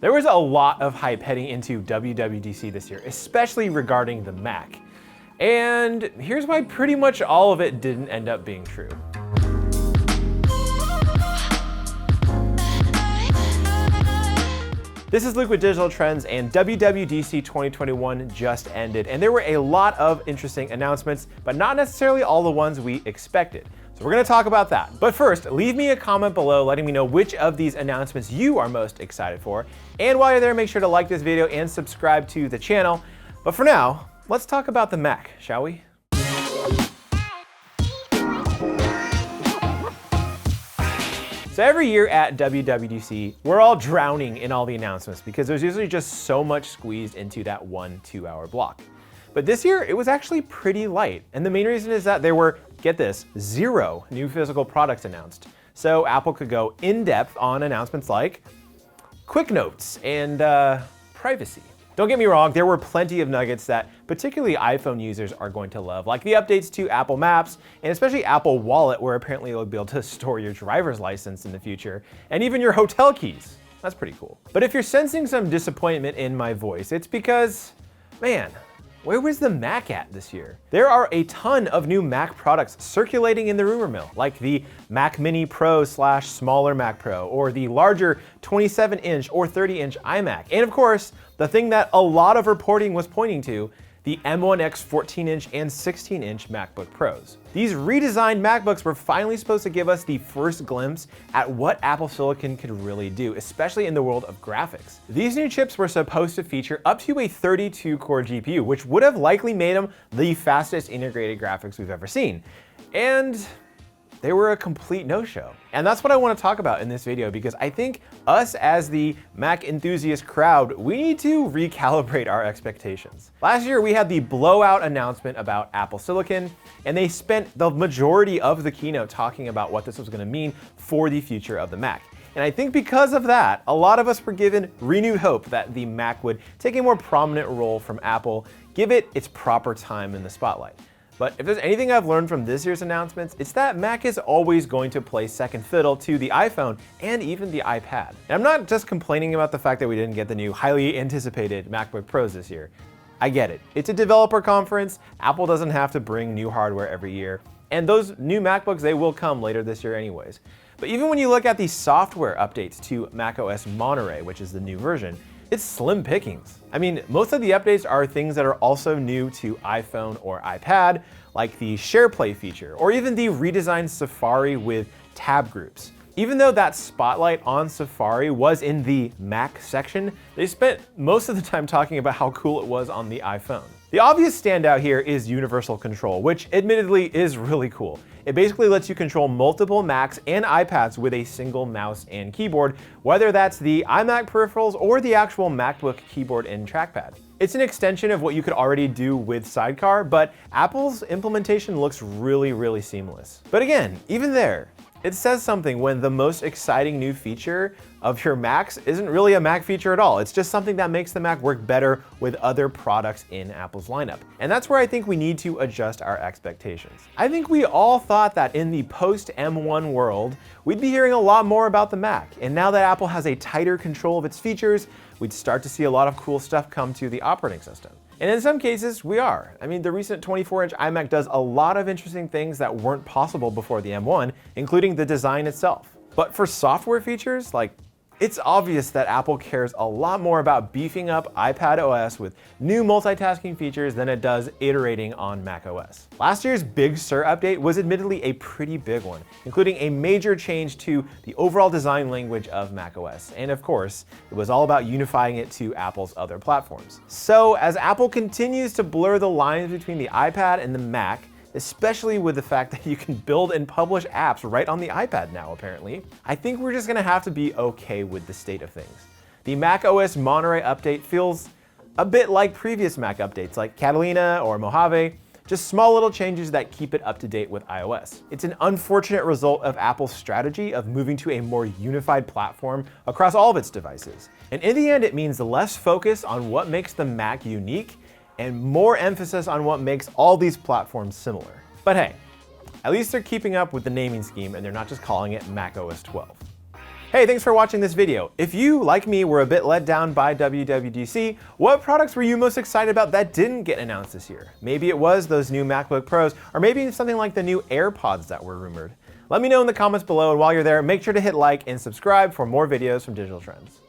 There was a lot of hype heading into WWDC this year, especially regarding the Mac. And here's why pretty much all of it didn't end up being true. This is Luke with Digital Trends, and WWDC 2021 just ended, and there were a lot of interesting announcements, but not necessarily all the ones we expected. So we're gonna talk about that. But first, leave me a comment below letting me know which of these announcements you are most excited for. And while you're there, make sure to like this video and subscribe to the channel. But for now, let's talk about the Mac, shall we? So every year at WWDC, we're all drowning in all the announcements because there's usually just so much squeezed into that 1-2 hour block. But this year, it was actually pretty light. And the main reason is that there were, get this, 0 new physical products announced. So Apple could go in depth on announcements like quick notes and privacy. Don't get me wrong, there were plenty of nuggets that particularly iPhone users are going to love, like the updates to Apple Maps, and especially Apple Wallet, where apparently you'll be able to store your driver's license in the future, and even your hotel keys. That's pretty cool. But if you're sensing some disappointment in my voice, it's because, man, where was the Mac at this year? There are a ton of new Mac products circulating in the rumor mill, like the Mac Mini Pro / smaller Mac Pro, or the larger 27-inch or 30-inch iMac, and of course, the thing that a lot of reporting was pointing to, the M1X 14-inch and 16-inch MacBook Pros. These redesigned MacBooks were finally supposed to give us the first glimpse at what Apple Silicon could really do, especially in the world of graphics. These new chips were supposed to feature up to a 32-core GPU, which would have likely made them the fastest integrated graphics we've ever seen. And they were a complete no-show. And that's what I want to talk about in this video, because I think us as the Mac enthusiast crowd, we need to recalibrate our expectations. Last year, we had the blowout announcement about Apple Silicon, and they spent the majority of the keynote talking about what this was going to mean for the future of the Mac. And I think because of that, a lot of us were given renewed hope that the Mac would take a more prominent role from Apple, give it its proper time in the spotlight. But if there's anything I've learned from this year's announcements, it's that Mac is always going to play second fiddle to the iPhone and even the iPad. And I'm not just complaining about the fact that we didn't get the new highly anticipated MacBook Pros this year. I get it. It's a developer conference. Apple doesn't have to bring new hardware every year. And those new MacBooks, they will come later this year anyways. But even when you look at the software updates to macOS Monterey, which is the new version, it's slim pickings. I mean, most of the updates are things that are also new to iPhone or iPad, like the SharePlay feature, or even the redesigned Safari with tab groups. Even though that spotlight on Safari was in the Mac section, they spent most of the time talking about how cool it was on the iPhone. The obvious standout here is Universal Control, which admittedly is really cool. It basically lets you control multiple Macs and iPads with a single mouse and keyboard, whether that's the iMac peripherals or the actual MacBook keyboard and trackpad. It's an extension of what you could already do with Sidecar, but Apple's implementation looks really, really seamless. But again, even there, it says something when the most exciting new feature of your Macs isn't really a Mac feature at all. It's just something that makes the Mac work better with other products in Apple's lineup. And that's where I think we need to adjust our expectations. I think we all thought that in the post-M1 world, we'd be hearing a lot more about the Mac. And now that Apple has a tighter control of its features, we'd start to see a lot of cool stuff come to the operating system. And in some cases, we are. I mean, the recent 24-inch iMac does a lot of interesting things that weren't possible before the M1, including the design itself. But for software features, it's obvious that Apple cares a lot more about beefing up iPadOS with new multitasking features than it does iterating on macOS. Last year's Big Sur update was admittedly a pretty big one, including a major change to the overall design language of macOS. And of course, it was all about unifying it to Apple's other platforms. So as Apple continues to blur the lines between the iPad and the Mac, especially with the fact that you can build and publish apps right on the iPad now, apparently, I think we're just gonna have to be okay with the state of things. The macOS Monterey update feels a bit like previous Mac updates like Catalina or Mojave, just small little changes that keep it up to date with iOS. It's an unfortunate result of Apple's strategy of moving to a more unified platform across all of its devices. And in the end, it means less focus on what makes the Mac unique and more emphasis on what makes all these platforms similar. But hey, at least they're keeping up with the naming scheme and they're not just calling it macOS 12. Hey, thanks for watching this video. If you, like me, were a bit let down by WWDC, what products were you most excited about that didn't get announced this year? Maybe it was those new MacBook Pros, or maybe something like the new AirPods that were rumored. Let me know in the comments below, and while you're there, make sure to hit like and subscribe for more videos from Digital Trends.